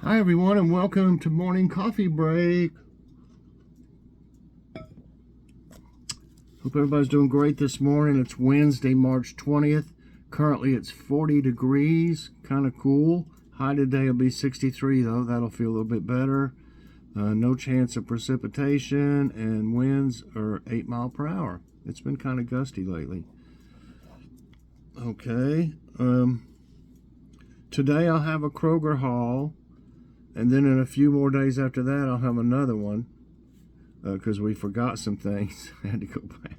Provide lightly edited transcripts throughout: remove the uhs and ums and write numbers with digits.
Hi everyone, and welcome to Morning Coffee Break. Hope everybody's doing great this morning. It's Wednesday, March 20th. Currently it's 40 degrees, kind of cool. High today will be 63 though, that'll feel a little bit better. No chance of precipitation, and winds are 8 miles per hour. It's been kind of gusty lately. Okay, today I'll have a Kroger haul. And then in a few more days after that, I'll have another one because we forgot some things. I had to go back.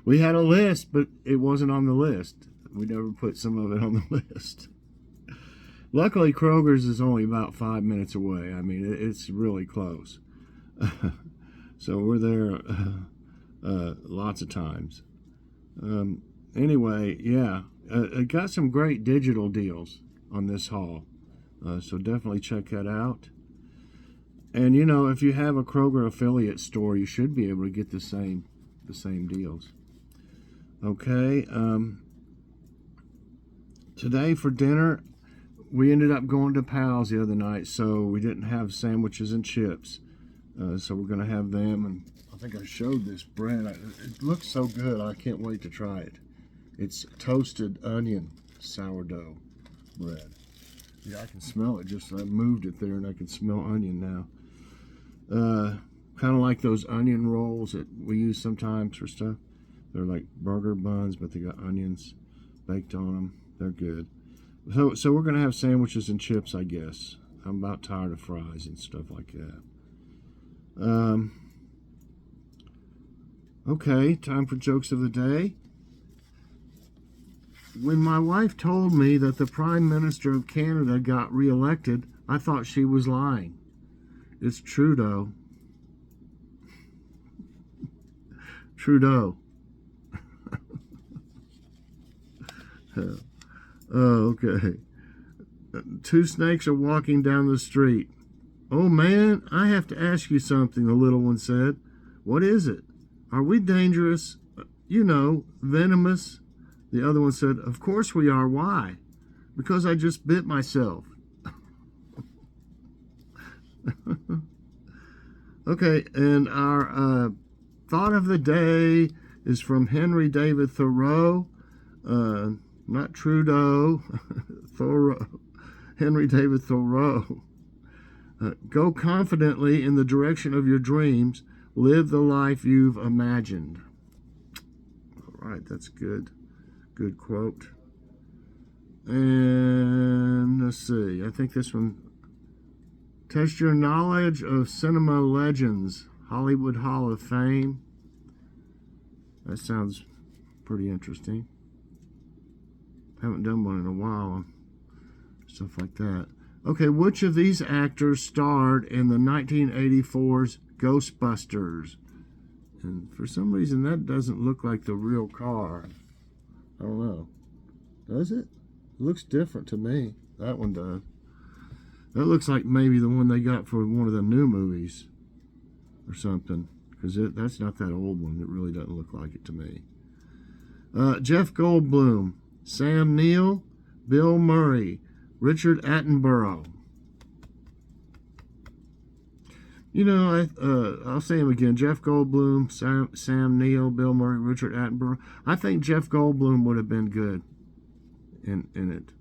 We had a list, but it wasn't on the list. We never put some of it on the list. Luckily, Kroger's is only about 5 minutes away. I mean, it's really close. So we're there lots of times. Anyway, yeah, I got some great digital deals on this haul. So definitely check that out. And you know, if you have a Kroger affiliate store, you should be able to get the same deals. Okay. Today for dinner, we ended up going to Pal's the other night, so we didn't have sandwiches and chips. So we're gonna have them, and I think I showed this bread. It looks so good. I can't wait to try it. It's toasted onion sourdough bread. Yeah, I can smell it. Just I moved it there, and I can smell onion now. Kind of like those onion rolls that we use sometimes for stuff. They're like burger buns, but they got onions baked on them. They're good. So we're gonna have sandwiches and chips, I guess. I'm about tired of fries and stuff like that. Okay, time for jokes of the day. When my wife told me that the Prime Minister of Canada got re-elected, I thought she was lying. It's Trudeau. Trudeau. Oh, okay. Two snakes are walking down the street. Oh man, I have to ask you something, the little one said. What is it? Are we dangerous? You know, venomous? The other one said, of course we are. Why? Because I just bit myself. Okay, and our thought of the day is from Henry David Thoreau. Not Trudeau, Thoreau. Henry David Thoreau. Go confidently in the direction of your dreams. Live the life you've imagined. All right, that's good. Good quote. And let's see. I think this one. Test your knowledge of cinema legends. Hollywood Hall of Fame. That sounds pretty interesting. Haven't done one in a while. Stuff like that. Okay, which of these actors starred in the 1984's Ghostbusters? And for some reason, that doesn't look like the real car. I don't know. Does it? It looks different to me. That one does. That looks like maybe the one they got for one of the new movies or something. Because that's not that old one. It really doesn't look like it to me. Jeff Goldblum, Sam Neill, Bill Murray, Richard Attenborough. You know, I'll say him again. Jeff Goldblum, Sam Neill, Bill Murray, Richard Attenborough. I think Jeff Goldblum would have been good in it.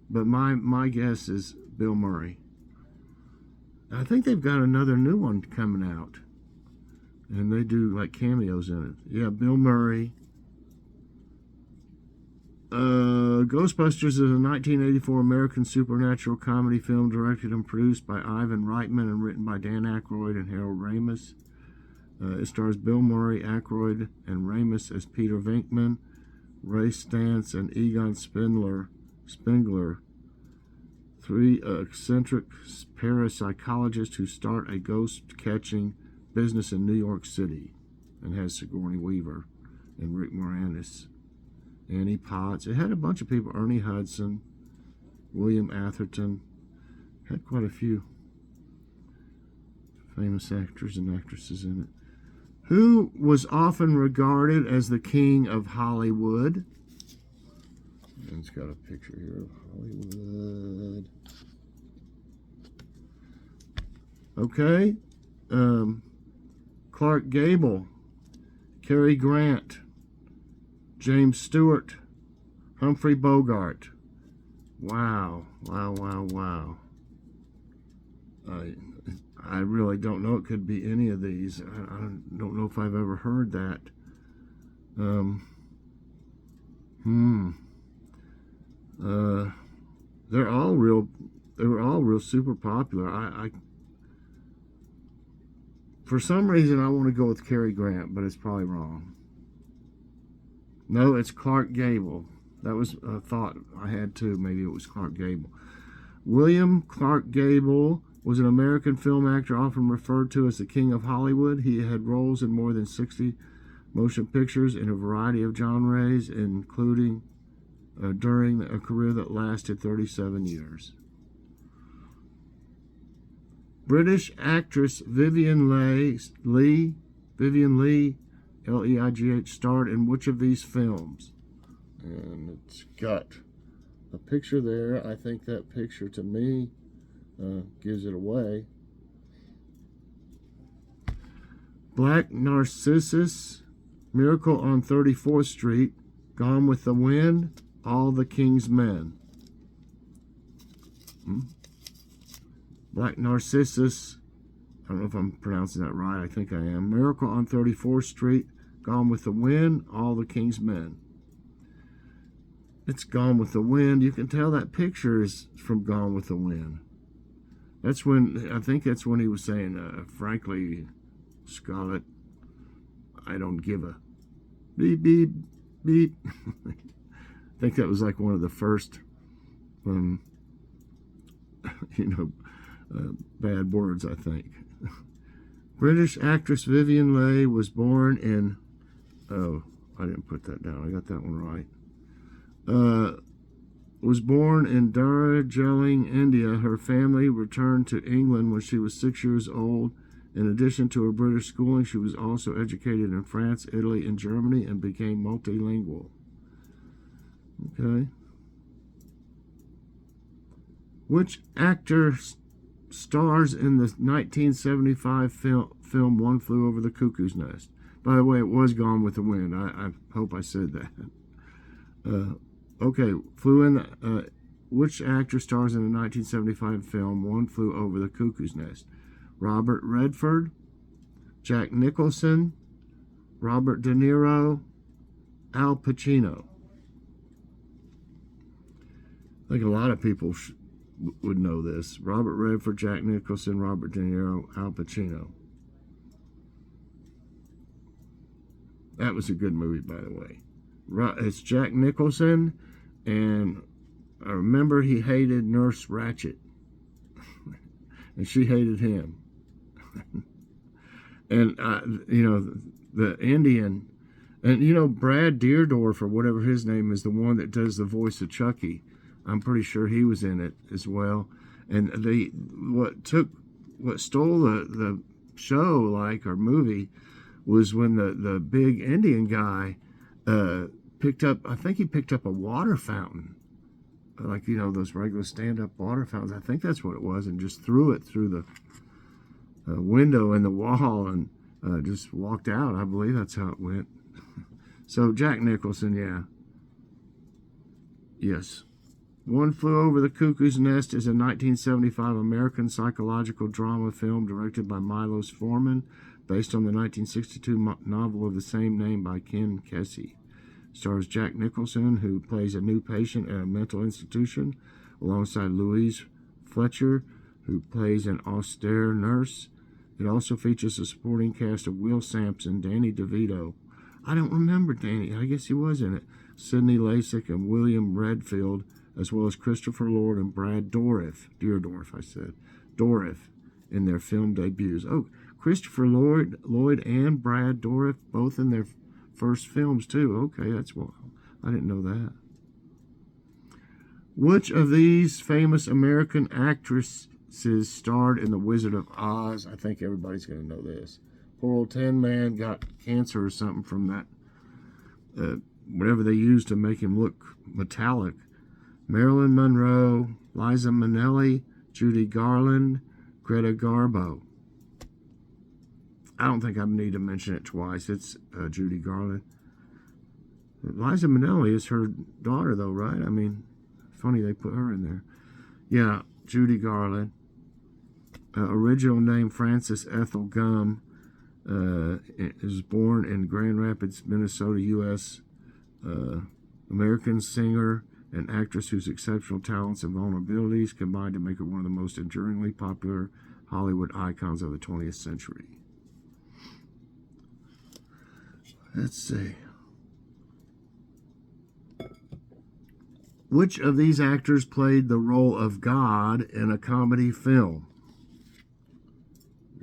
But my guess is Bill Murray. I think they've got another new one coming out. And they do like cameos in it. Yeah, Bill Murray. Ghostbusters is a 1984 American supernatural comedy film directed and produced by Ivan Reitman and written by Dan Aykroyd and Harold Ramis. It stars Bill Murray, Aykroyd, and Ramis as Peter Venkman, Ray Stantz, and Egon Spengler, three eccentric parapsychologists who start a ghost-catching business in New York City, and has Sigourney Weaver and Rick Moranis. Annie Potts. It had a bunch of people. Ernie Hudson, William Atherton. Had quite a few famous actors and actresses in it. Who was often regarded as the king of Hollywood? And it's got a picture here of Hollywood. Okay. Clark Gable, Cary Grant, James Stewart, Humphrey Bogart. Wow, wow, wow, wow. I really don't know. It could be any of these. I don't know if I've ever heard that. Um, hmm. They're all real. They were all real super popular. For some reason, I want to go with Cary Grant, but it's probably wrong. No, it's Clark Gable. That was a thought I had too. Maybe it was Clark Gable. William Clark Gable was an American film actor often referred to as the King of Hollywood. He had roles in more than 60 motion pictures in a variety of genres, including during a career that lasted 37 years. British actress Vivien Leigh, Leigh, starred in which of these films? And it's got a picture there. I think that picture to me gives it away. Black Narcissus, Miracle on 34th Street, Gone with the Wind, All the King's Men. Black Narcissus, I don't know if I'm pronouncing that right. I think I am. Miracle on 34th Street, Gone with the Wind, All the King's Men. It's Gone with the Wind. You can tell that picture is from Gone with the Wind. I think that's when he was saying, frankly, Scarlett, I don't give a beep, beep, beep. I think that was like one of the first, bad words, I think. British actress Vivien Leigh was born in, I didn't put that down. I got that one right. Was born in Darjeeling, India. Her family returned to England when she was 6 years old. In addition to her British schooling, she was also educated in France, Italy, and Germany, and became multilingual. Okay. Which actor stars in the 1975 film One Flew Over the Cuckoo's Nest? By the way, it was Gone with the Wind. I hope I said that. Okay, which actor stars in the 1975 film One Flew Over the Cuckoo's Nest? Robert Redford, Jack Nicholson, Robert De Niro, Al Pacino. I think a lot of people would know this. Robert Redford, Jack Nicholson, Robert De Niro, Al Pacino. That was a good movie, by the way. It's Jack Nicholson, and I remember he hated Nurse Ratched, and she hated him. And, the Indian, and, Brad Deardorff, or whatever his name is, the one that does the voice of Chucky, I'm pretty sure he was in it as well. And what stole the show, or movie, was when the big Indian guy picked up a water fountain, those regular stand-up water fountains. I think that's what it was, and just threw it through the window in the wall and just walked out. I believe that's how it went. So Jack Nicholson, yeah. Yes. One Flew Over the Cuckoo's Nest is a 1975 American psychological drama film directed by Milos Forman, based on the 1962 novel of the same name by Ken Kesey. Stars Jack Nicholson, who plays a new patient at a mental institution, alongside Louise Fletcher, who plays an austere nurse. It also features a supporting cast of Will Sampson, Danny DeVito. I don't remember Danny. I guess he was in it. Sidney Lasik and William Redfield, as well as Christopher Lloyd and Brad Dourif, Dourif, in their film debuts. Oh, Christopher Lloyd and Brad Dourif, both in their first films too. Okay, that's wild. I didn't know that. Which of these famous American actresses starred in The Wizard of Oz? I think everybody's going to know this. Poor old Tin Man got cancer or something from that, whatever they used to make him look metallic. Marilyn Monroe, Liza Minnelli, Judy Garland, Greta Garbo. I don't think I need to mention it twice. It's Judy Garland. Liza Minnelli is her daughter, though, right? I mean, funny they put her in there. Yeah, Judy Garland. Original name Frances Ethel Gum. Is born in Grand Rapids, Minnesota, U.S. American singer and actress whose exceptional talents and vulnerabilities combined to make her one of the most enduringly popular Hollywood icons of the 20th century. Let's see. Which of these actors played the role of God in a comedy film?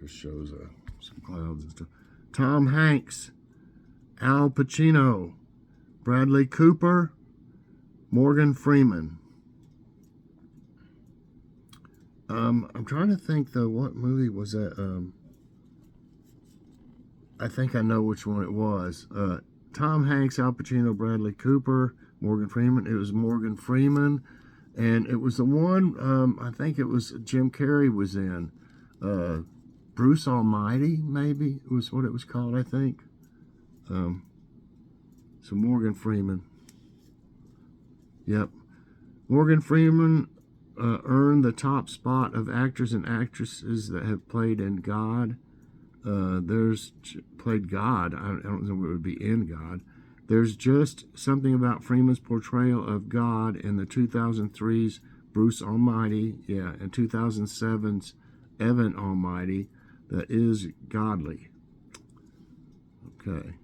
This shows some clouds and stuff. Tom Hanks, Al Pacino, Bradley Cooper, Morgan Freeman. I'm trying to think though, what movie was that? I think I know which one it was. Tom Hanks, Al Pacino, Bradley Cooper, Morgan Freeman. It was Morgan Freeman, and it was the one. I think it was Jim Carrey was in. Bruce Almighty, maybe was what it was called. I think. So Morgan Freeman. Yep, Morgan Freeman earned the top spot of actors and actresses that have played in God. There's played God. I don't know what it would be in God. There's just something about Freeman's portrayal of God in the 2003's Bruce Almighty, yeah, and 2007's Evan Almighty that is godly. Okay,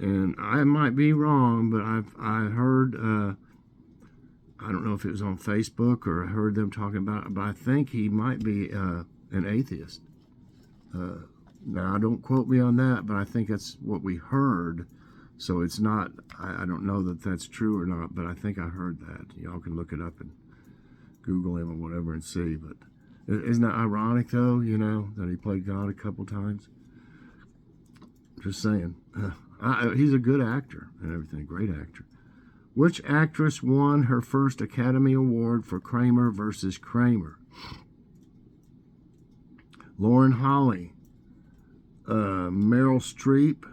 and I might be wrong, but I heard. I don't know if it was on Facebook or I heard them talking about it, but I think he might be an atheist. Now, don't quote me on that, but I think that's what we heard. So it's not, I don't know that that's true or not, but I think I heard that. Y'all can look it up and Google him or whatever and see. But isn't that ironic, though, you know, that he played God a couple times? Just saying. He's a good actor and everything, great actor. Which actress won her first Academy Award for Kramer versus Kramer? Lauren Holly, Meryl Streep,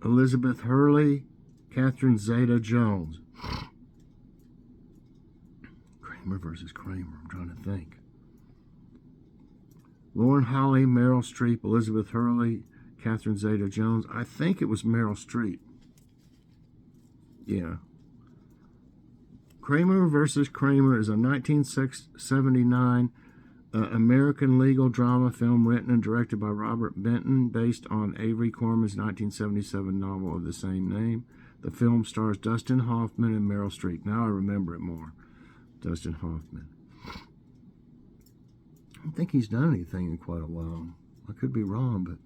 Elizabeth Hurley, Catherine Zeta-Jones. Kramer versus Kramer, I'm trying to think. Lauren Holly, Meryl Streep, Elizabeth Hurley, Catherine Zeta-Jones. I think it was Meryl Streep. Yeah. Kramer versus Kramer is a 1979 American legal drama film written and directed by Robert Benton, based on Avery Corman's 1977 novel of the same name. The film stars Dustin Hoffman and Meryl Streep. Now I remember it more. Dustin Hoffman. I don't think he's done anything in quite a while. I could be wrong, but...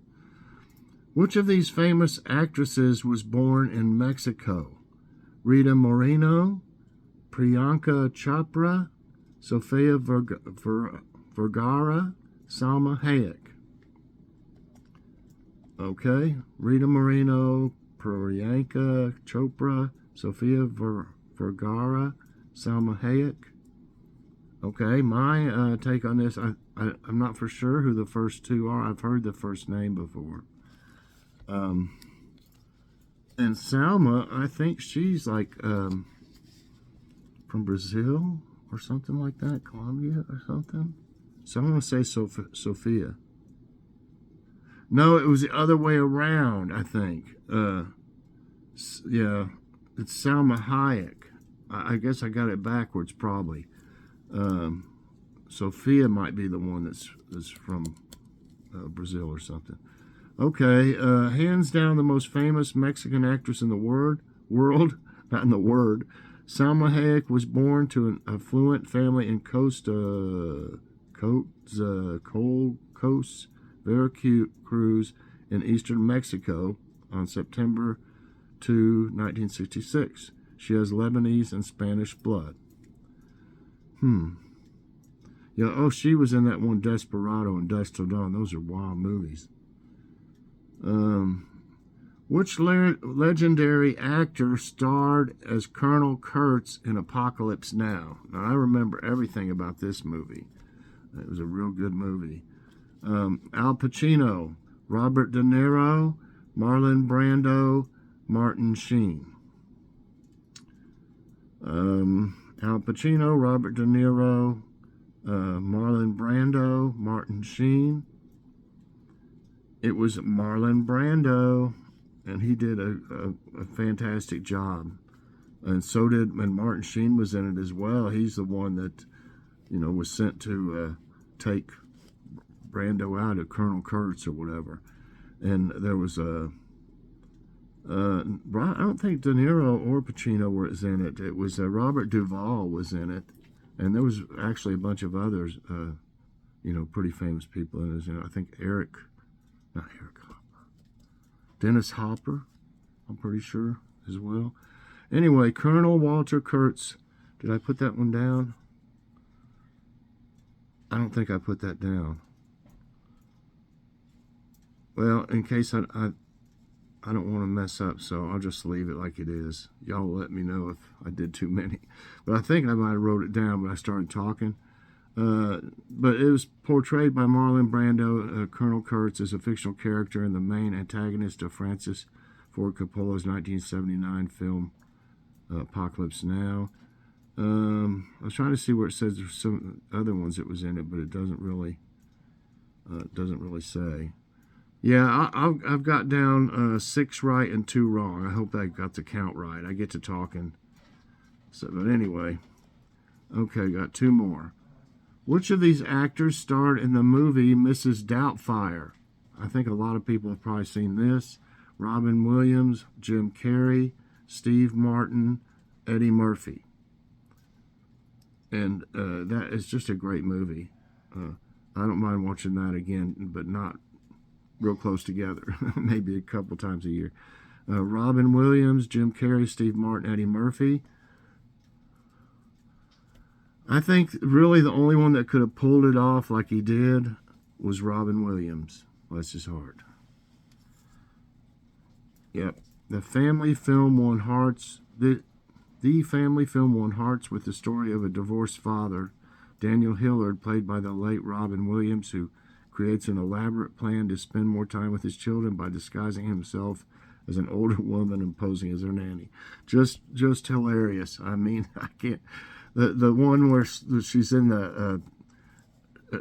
Which of these famous actresses was born in Mexico? Rita Moreno, Priyanka Chopra, Sofia Vergara, Salma Hayek. Okay, Rita Moreno, Priyanka Chopra, Sofia Vergara, Salma Hayek. Okay, my take on this, I'm not for sure who the first two are. I've heard the first name before. And Salma, I think she's like from Brazil or something like that, Colombia or something. So I'm going to say Sophia. No, it was the other way around, I think. Yeah, it's Salma Hayek. I guess I got it backwards, probably. Sophia might be the one that's from Brazil or something. Okay, hands down the most famous Mexican actress in the world, not in the word. Salma Hayek was born to an affluent family in Coast Veracruz in eastern Mexico on September 2, 1966. She has Lebanese and Spanish blood. Yeah, oh, she was in that one Desperado and Dusk Till Dawn. Those are wild movies. Which legendary actor starred as Colonel Kurtz in Apocalypse Now? Now, I remember everything about this movie. It was a real good movie. Al Pacino, Robert De Niro, Marlon Brando, Martin Sheen. Al Pacino, Robert De Niro, Marlon Brando, Martin Sheen. It was Marlon Brando, and he did a fantastic job. And so did, and Martin Sheen was in it as well. He's the one that, was sent to take Brando out of Colonel Kurtz or whatever. And there was I don't think De Niro or Pacino was in it. It was Robert Duvall was in it, and there was actually a bunch of others, pretty famous people in it. I think not Eric Hopper, Dennis Hopper, I'm pretty sure as well. Anyway, Colonel Walter Kurtz. Did I put that one down? I don't think I put that down. Well, in case I don't want to mess up, so I'll just leave it like it is. Y'all let me know if I did too many. But I think I might have wrote it down when I started talking. But it was portrayed by Marlon Brando. Colonel Kurtz is a fictional character and the main antagonist of Francis Ford Coppola's 1979 film Apocalypse Now. I was trying to see where it says there's some other ones that was in it, but it doesn't really say. Yeah, I've got down 6 right and 2 wrong. I hope I got the count right. I get to talking. So, but anyway, okay, got 2 more. Which of these actors starred in the movie Mrs. Doubtfire? I think a lot of people have probably seen this. Robin Williams, Jim Carrey, Steve Martin, Eddie Murphy. And that is just a great movie. I don't mind watching that again, but not real close together. Maybe a couple times a year. Robin Williams, Jim Carrey, Steve Martin, Eddie Murphy. I think really the only one that could have pulled it off like he did was Robin Williams. Bless his heart. Yep. The family film won hearts. The family film won hearts with the story of a divorced father, Daniel Hillard, played by the late Robin Williams, who creates an elaborate plan to spend more time with his children by disguising himself as an older woman and posing as her nanny. Just hilarious. I mean, I can't. The one where she's in the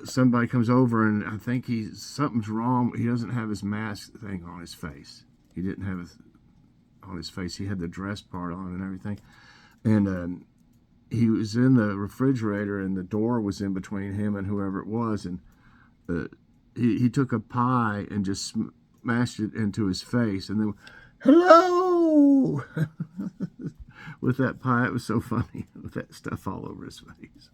somebody comes over and I think something's wrong. He doesn't have his mask thing on his face. He didn't have it on his face. He had the dress part on and everything. And he was in the refrigerator and the door was in between him and whoever it was. And he took a pie and just smashed it into his face. And then, hello! With that pie, it was so funny with that stuff all over his face.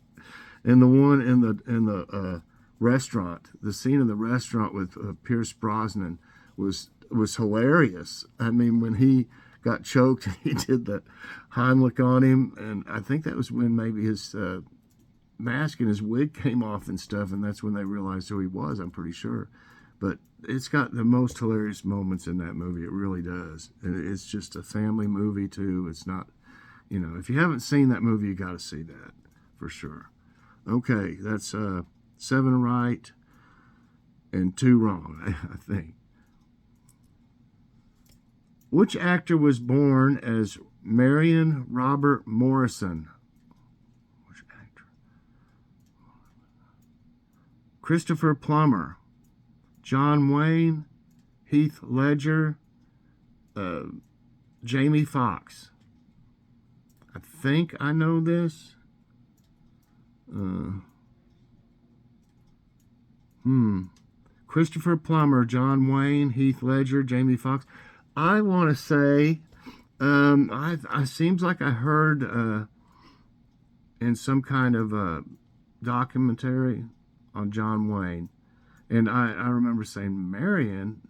And the one in the restaurant, the scene in the restaurant with Pierce Brosnan was hilarious. I mean, when he got choked, he did the Heimlich on him, and I think that was when maybe his mask and his wig came off and stuff, and that's when they realized who he was. I'm pretty sure, but it's got the most hilarious moments in that movie. It really does, and it's just a family movie too. It's not. If you haven't seen that movie, you got to see that for sure. Okay, that's 7 right and 2 wrong, I think. Which actor was born as Marion Robert Morrison? Which actor? Christopher Plummer, John Wayne, Heath Ledger, Jamie Foxx. I think I know this. Christopher Plummer, John Wayne, Heath Ledger, Jamie Foxx. I want to say, I seems like I heard in some kind of documentary on John Wayne, and I remember saying Marion.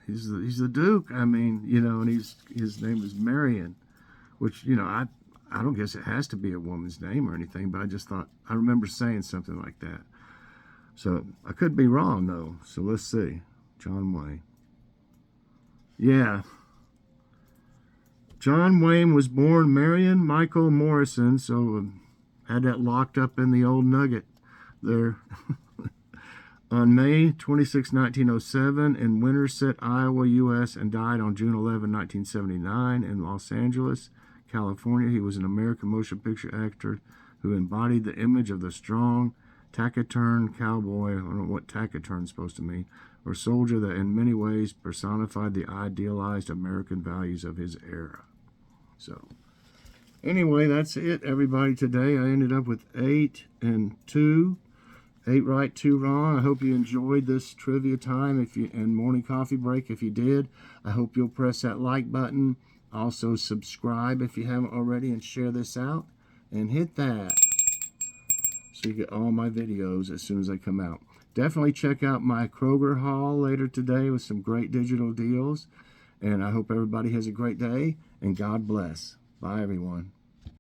He's the Duke. I mean, and his name is Marion. Which, I don't guess it has to be a woman's name or anything, but I just thought, I remember saying something like that. So, I could be wrong, though. So, let's see. John Wayne. Yeah. John Wayne was born Marion Michael Morrison, so had that locked up in the old nugget there. on May 26, 1907 in Winterset, Iowa, U.S., and died on June 11, 1979 in Los Angeles, California. He was an American motion picture actor who embodied the image of the strong, taciturn cowboy, I don't know what taciturn is supposed to mean, or soldier that in many ways personified the idealized American values of his era. So, anyway, that's it, everybody, today. I ended up with 8 and 2. 8 right, 2 wrong. I hope you enjoyed this trivia time and morning coffee break. If you did, I hope you'll press that like button. Also, subscribe if you haven't already, and share this out. And hit that so you get all my videos as soon as they come out. Definitely check out my Kroger haul later today with some great digital deals. And I hope everybody has a great day, and God bless. Bye, everyone.